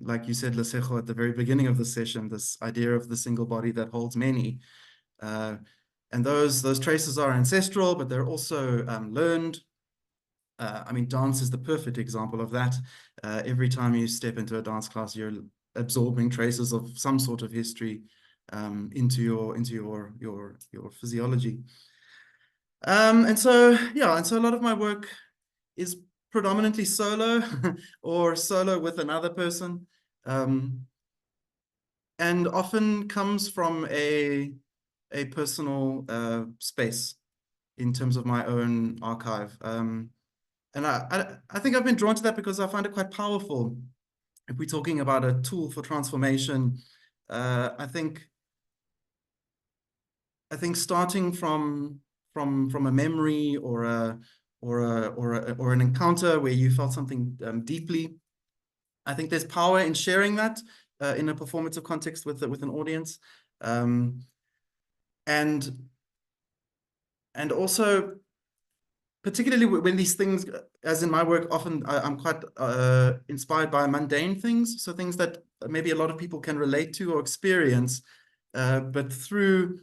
Like you said, Lesego, at the very beginning of the session, this idea of the single body that holds many. And those traces are ancestral, but they're also learned. I mean, dance is the perfect example of that. Every time you step into a dance class, you're absorbing traces of some sort of history into your physiology. And so, yeah, and so a lot of my work is predominantly solo or solo with another person, and often comes from a personal space in terms of my own archive. And I think I've been drawn to that because I find it quite powerful. If we're talking about a tool for transformation, I think starting from a memory or an encounter where you felt something deeply, I think there's power in sharing that in a performative context with an audience, and also, particularly when these things, as in my work, often I'm quite inspired by mundane things, so things that maybe a lot of people can relate to or experience, but through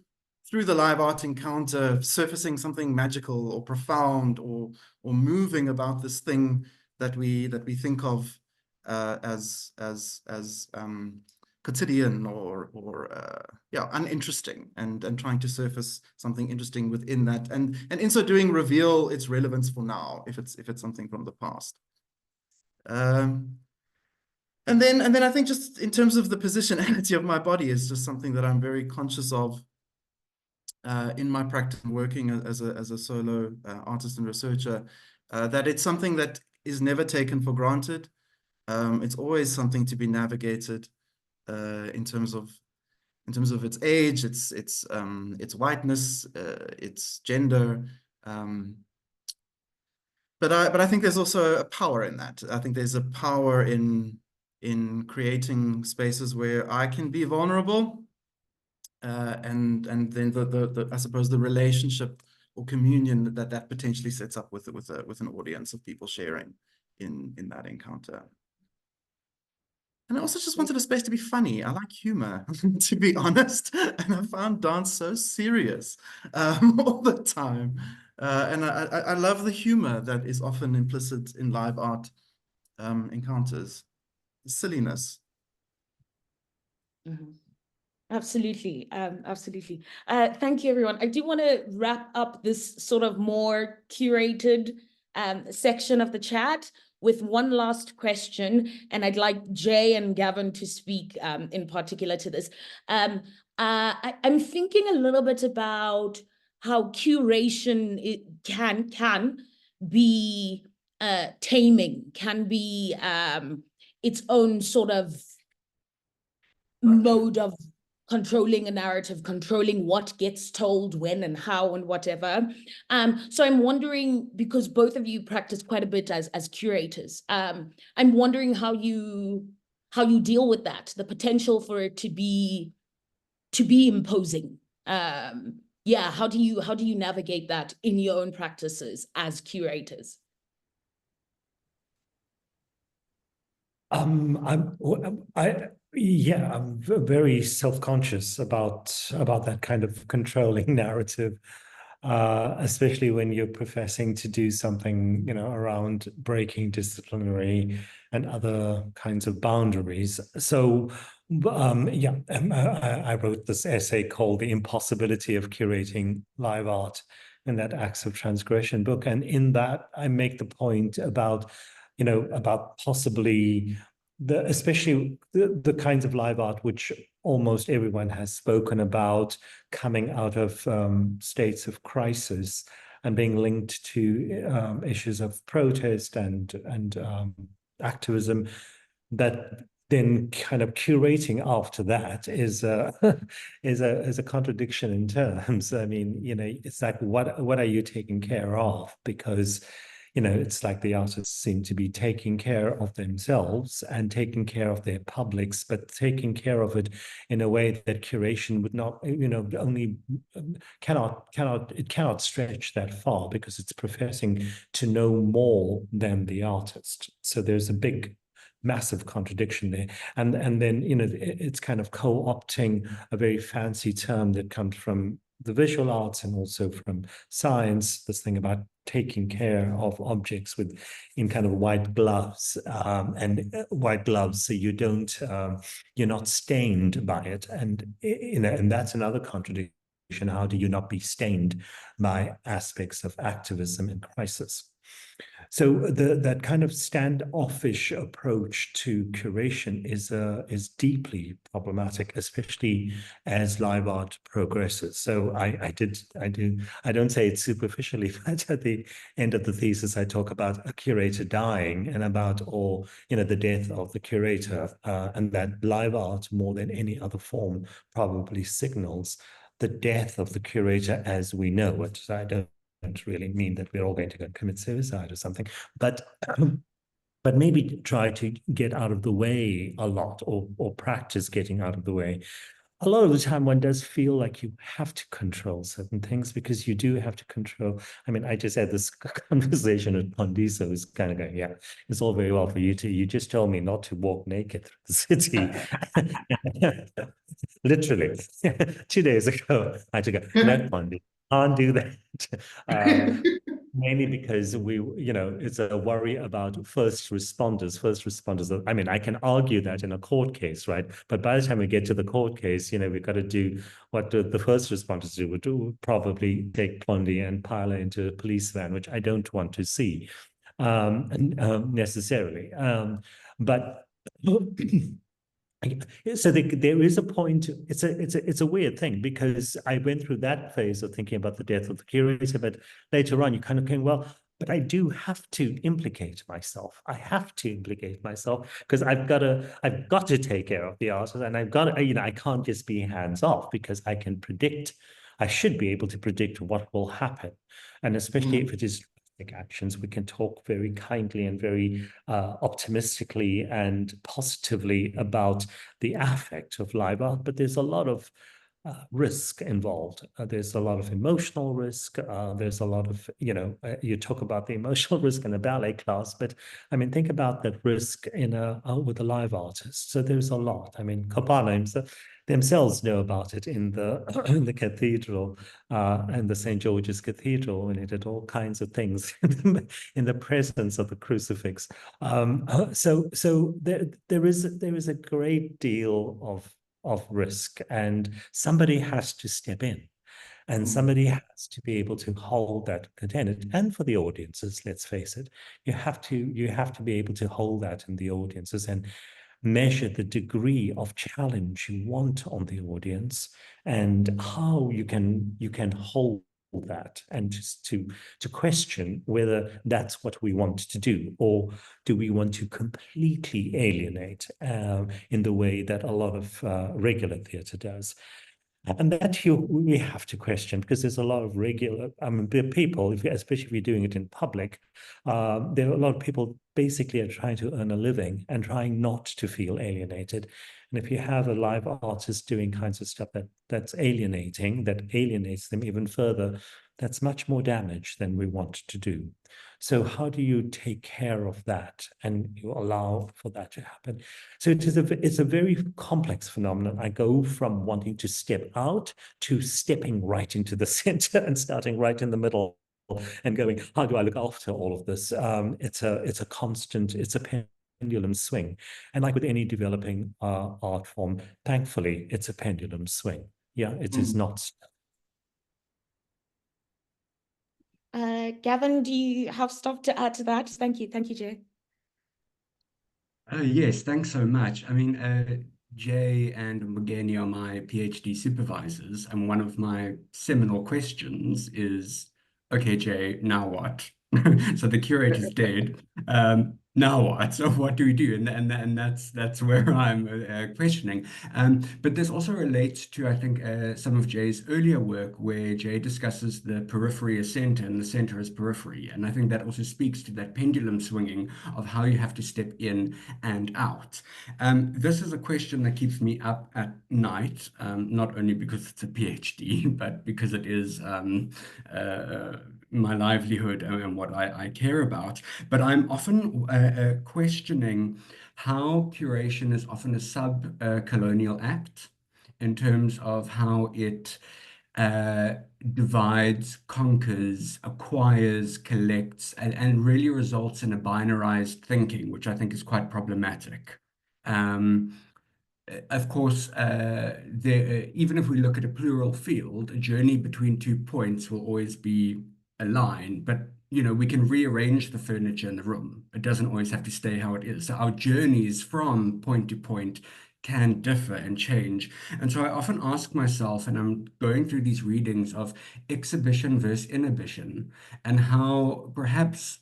the live art encounter, surfacing something magical or profound or moving about this thing that we think of as quotidian or yeah, uninteresting, and trying to surface something interesting within that, and in so doing reveal its relevance for now, if it's something from the past. And then I think just in terms of the positionality of my body is just something that I'm very conscious of in my practice and working as a solo artist and researcher, that it's something that is never taken for granted. It's always something to be navigated in terms of its age, its whiteness, its gender. But I think there's also a power in that. I think there's a power in creating spaces where I can be vulnerable, and then I suppose the relationship or communion that potentially sets up with an audience of people sharing in that encounter. And I also just wanted a space to be funny. I like humor, to be honest. And I found dance so serious all the time. And I love the humor that is often implicit in live art encounters. Silliness.
Mm-hmm. Absolutely. Absolutely. Thank you, everyone. I do want to wrap up this sort of more curated section of the chat with one last question, and I'd like Jay and Gavin to speak in particular to this. I'm thinking a little bit about how curation can be taming, can be its own sort of mode of controlling a narrative, controlling what gets told when and how and whatever. So I'm wondering, because both of you practice quite a bit as curators, I'm wondering how you deal with that, the potential for it to be imposing. Yeah, how do you navigate that in your own practices as curators?
I'm very self-conscious about that kind of controlling narrative, especially when you're professing to do something, around breaking disciplinary and other kinds of boundaries. So, I wrote this essay called "The Impossibility of Curating Live Art" in that Acts of Transgression book, and in that I make the point about, about possibly especially the kinds of live art which almost everyone has spoken about coming out of states of crisis and being linked to issues of protest and activism, that then kind of curating after that is is a contradiction in terms. I mean, it's like, what are you taking care of? Because it's like the artists seem to be taking care of themselves and taking care of their publics, but taking care of it in a way that curation would not, only cannot stretch that far, because it's professing to know more than the artist. So there's a big, massive contradiction there. And then, it's kind of co-opting a very fancy term that comes from the visual arts and also from science, this thing about taking care of objects in kind of white gloves, so you don't, you're not stained by it. And, and that's another contradiction. How do you not be stained by aspects of activism and crisis? So that kind of standoffish approach to curation is deeply problematic, especially as live art progresses. So I don't say it superficially, but at the end of the thesis, I talk about a curator dying and about, the death of the curator, and that live art, more than any other form, probably signals the death of the curator as we know it. So I don't really mean that we're all going to go commit suicide or something, but maybe try to get out of the way a lot, or practice getting out of the way. A lot of the time one does feel like you have to control certain things, because you do have to control. I mean, I just had this conversation with Qondiswa, who's kind of going, yeah, it's all very well for you you just told me not to walk naked through the city. Literally 2 days ago, I had to go, no, Qondiswa, can't do that. Mainly because it's a worry about first responders. I mean, I can argue that in a court case, right? But by the time we get to the court case, we've got to do what the first responders do. Would probably take Plondi and pile her into a police van, which I don't want to see necessarily. But so there is a point. It's a weird thing, because I went through that phase of thinking about the death of the curator, but later on you kind of going, well, but I do have to implicate myself. I have to implicate myself, because I've got to take care of the artist, and I've got to, I can't just be hands off, because I should be able to predict what will happen, and especially if it is actions, we can talk very kindly and very optimistically and positively about the affect of live art, but there's a lot of risk involved. There's a lot of emotional risk. There's a lot of, you talk about the emotional risk in a ballet class, but I mean, think about that risk with a live artist. So there's a lot. I mean, Kopano themselves know about it in the cathedral, and the St. George's Cathedral, when he did all kinds of things in the presence of the crucifix. So there is a great deal of risk, and somebody has to step in, and somebody has to be able to hold that container. And for the audiences, let's face it, you have to be able to hold that in the audiences and measure the degree of challenge you want on the audience, and how you can hold that, and just to question whether that's what we want to do, or do we want to completely alienate in the way that a lot of regular theatre does. And that we have to question, because there's a lot of regular, people, especially if you're doing it in public, there are a lot of people basically are trying to earn a living and trying not to feel alienated. And if you have a live artist doing kinds of stuff that alienates them even further, that's much more damage than we want to do. So how do you take care of that and you allow for that to happen? So it's a very complex phenomenon. I go from wanting to step out to stepping right into the center and starting right in the middle and going, how do I look after all of this? It's a constant, it's a pendulum swing. And like with any developing art form, thankfully, it's a pendulum swing. Yeah, it is not.
Gavin, do you have stuff to add to that? Thank you, Jay.
Yes, thanks so much. I mean, Jay and Mbongeni are my PhD supervisors, and one of my seminal questions is, okay, Jay, now what? So the curator's dead. Now what? So what do we do? And that's where I'm questioning. But this also relates to, I think, some of Jay's earlier work, where Jay discusses the periphery as center and the center as periphery. And I think that also speaks to that pendulum swinging of how you have to step in and out. This is a question that keeps me up at night, not only because it's a PhD, but because it is my livelihood and what I care about. But I'm often questioning how curation is often a sub-colonial act in terms of how it divides, conquers, acquires, collects, and really results in a binarized thinking, which I think is quite problematic. Of course, even if we look at a plural field, a journey between 2 points will always be a line, but we can rearrange the furniture in the room. It doesn't always have to stay how it is. So our journeys from point to point can differ and change. And so I often ask myself, and I'm going through these readings of exhibition versus inhibition, and how perhaps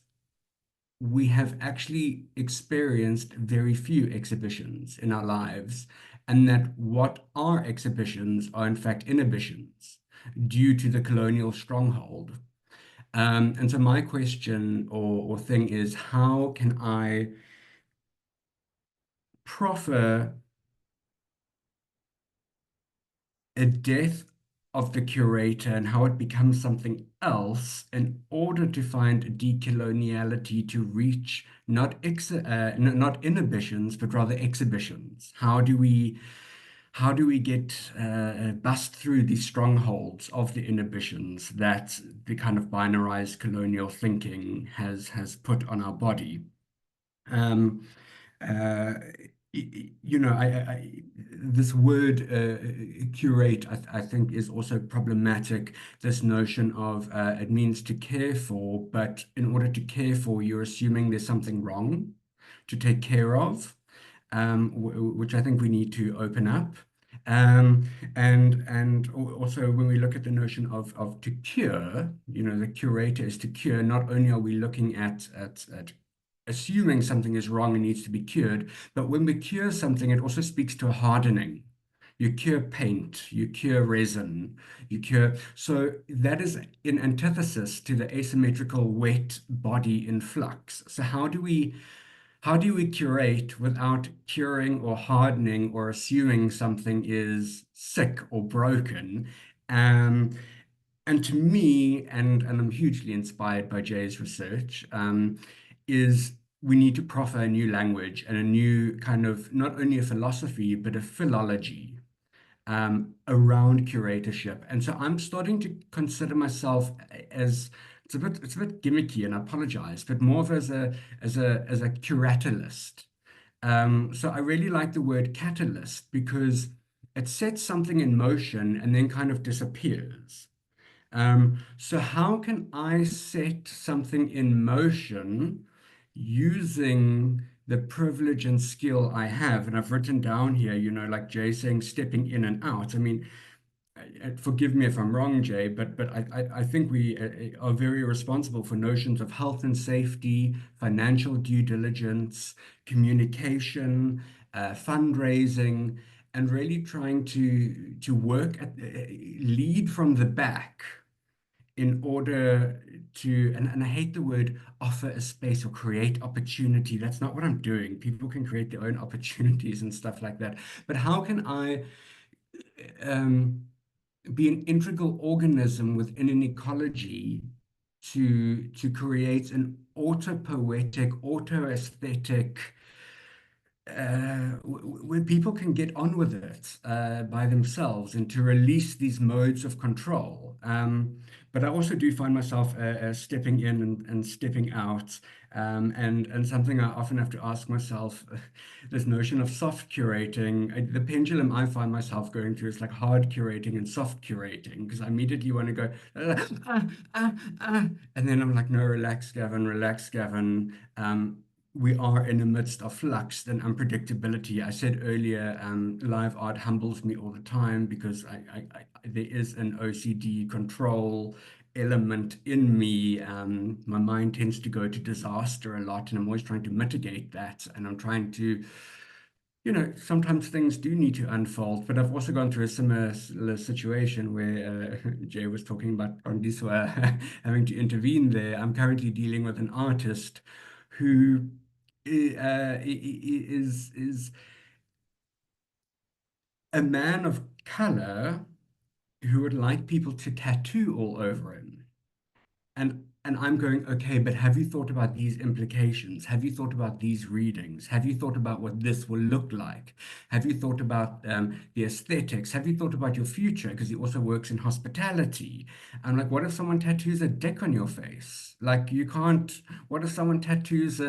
we have actually experienced very few exhibitions in our lives, and that what are exhibitions are in fact inhibitions due to the colonial stronghold. And so my question or thing is, how can I proffer a death of the curator and how it becomes something else in order to find a decoloniality to reach not inhibitions, but rather exhibitions? How do we get bust through these strongholds of the inhibitions that the kind of binarized colonial thinking has put on our body? This word curate, I think, is also problematic. This notion of it means to care for, but in order to care for, you're assuming there's something wrong to take care of, which I think we need to open up. And also when we look at the notion of to cure, the curator is to cure. Not only are we looking at assuming something is wrong and needs to be cured, but when we cure something, it also speaks to a hardening. You cure paint, you cure resin, you cure. So that is in antithesis to the asymmetrical wet body in flux. So how do we curate without curing or hardening or assuming something is sick or broken? And to me, and I'm hugely inspired by Jay's research, is we need to proffer a new language and a new kind of, not only a philosophy, but a philology around curatorship. And so I'm starting to consider myself as, it's a bit gimmicky, and I apologize, but more of as a curatorist. So I really like the word catalyst because it sets something in motion and then kind of disappears. So how can I set something in motion using the privilege and skill I have? And I've written down here, like Jay saying, stepping in and out. I mean, forgive me if I'm wrong, Jay, but I think we are very responsible for notions of health and safety, financial due diligence, communication, fundraising, and really trying to work at lead from the back in order to, and I hate the word offer a space or create opportunity. That's not what I'm doing. People can create their own opportunities and stuff like that. But how can I be an integral organism within an ecology to create an auto-poetic, auto-aesthetic, where people can get on with it by themselves and to release these modes of control. But I also do find myself stepping in and stepping out. And something I often have to ask myself, this notion of soft curating, the pendulum I find myself going through is like hard curating and soft curating, because I immediately want to go, and then I'm like, no, relax, Gavin, relax, Gavin. We are in the midst of flux and unpredictability. I said earlier, live art humbles me all the time because there is an OCD control element in me. My mind tends to go to disaster a lot, and I'm always trying to mitigate that. And I'm trying to, sometimes things do need to unfold, but I've also gone through a similar situation where Jay was talking about Qondiswa having to intervene there. I'm currently dealing with an artist who is a man of color who would like people to tattoo all over him. And I'm going, okay, but have you thought about these implications? Have you thought about these readings? Have you thought about what this will look like? Have you thought about the aesthetics? Have you thought about your future? Because he also works in hospitality. I'm like, what if someone tattoos a dick on your face? Like, you can't, what if someone tattoos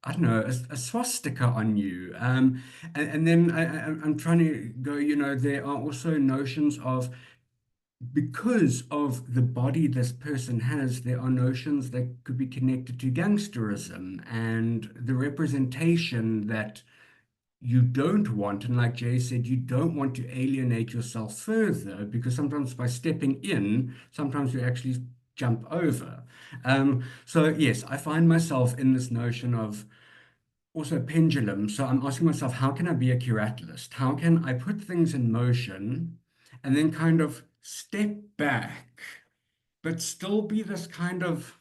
I don't know, a swastika on you. And then I'm trying to go, there are also notions of, because of the body this person has, there are notions that could be connected to gangsterism and the representation that you don't want. And like Jay said, you don't want to alienate yourself further, because sometimes by stepping in, sometimes you actually jump over. So yes, I find myself in this notion of also pendulum. So I'm asking myself, how can I be a curatorialist? How can I put things in motion and then kind of step back, but still be this kind of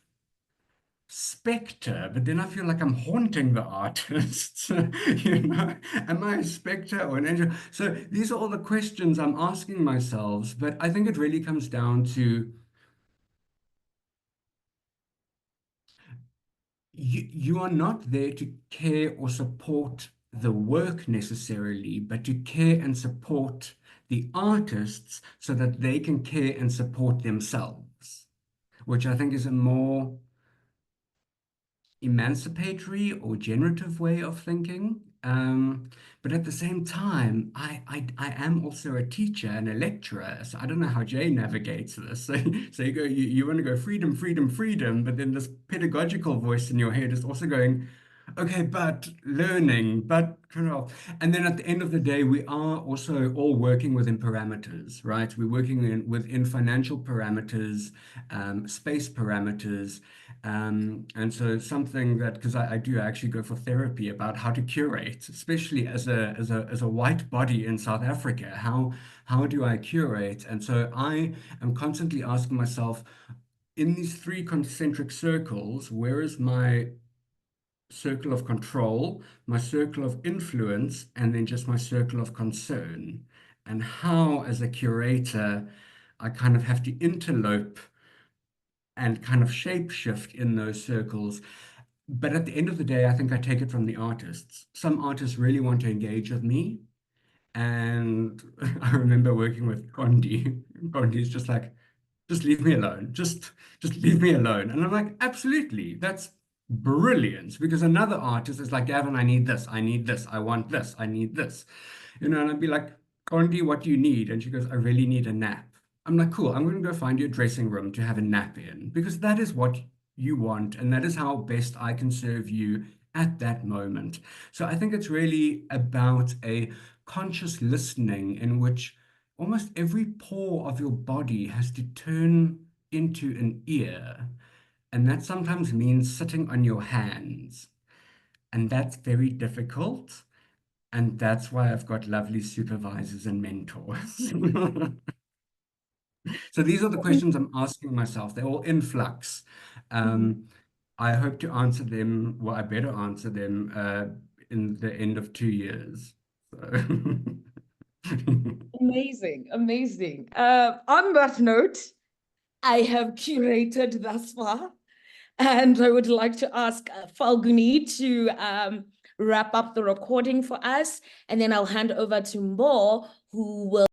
spectre? But then I feel like I'm haunting the artists. Am I a spectre or an angel? So these are all the questions I'm asking myself, but I think it really comes down to you are not there to care or support the work necessarily, but to care and support the artists so that they can care and support themselves, which I think is a more emancipatory or generative way of thinking. But at the same time, I am also a teacher and a lecturer, so I don't know how Jay navigates this. So you want to go freedom, freedom, freedom, but then this pedagogical voice in your head is also going, okay, but learning, but and then at the end of the day, we are also all working within parameters, right? We're working within financial parameters, space parameters. And so something that, because I do actually go for therapy about how to curate, especially as a white body in South Africa, how do I curate? And so I am constantly asking myself, in these three concentric circles, where is my circle of control, my circle of influence, and then just my circle of concern? And how, as a curator, I kind of have to interlope and kind of shapeshift in those circles. But at the end of the day, I think I take it from the artists. Some artists really want to engage with me. And I remember working with Kondi. Kondi's just like, just leave me alone. Just leave me alone. And I'm like, absolutely. That's brilliant. Because another artist is like, Gavin, I need this. I need this. I want this. I need this. And I'd be like, Kondi, what do you need? And she goes, I really need a nap. I'm like, cool, I'm going to go find you a dressing room to have a nap in, because that is what you want. And that is how best I can serve you at that moment. So I think it's really about a conscious listening in which almost every pore of your body has to turn into an ear. And that sometimes means sitting on your hands. And that's very difficult. And that's why I've got lovely supervisors and mentors. So these are the questions I'm asking myself. They're all in flux. I hope to answer them, well, I better answer them in the end of 2 years. So
Amazing, amazing. On that note, I have curated thus far, and I would like to ask Falguni to wrap up the recording for us, and then I'll hand over to Mbo, who will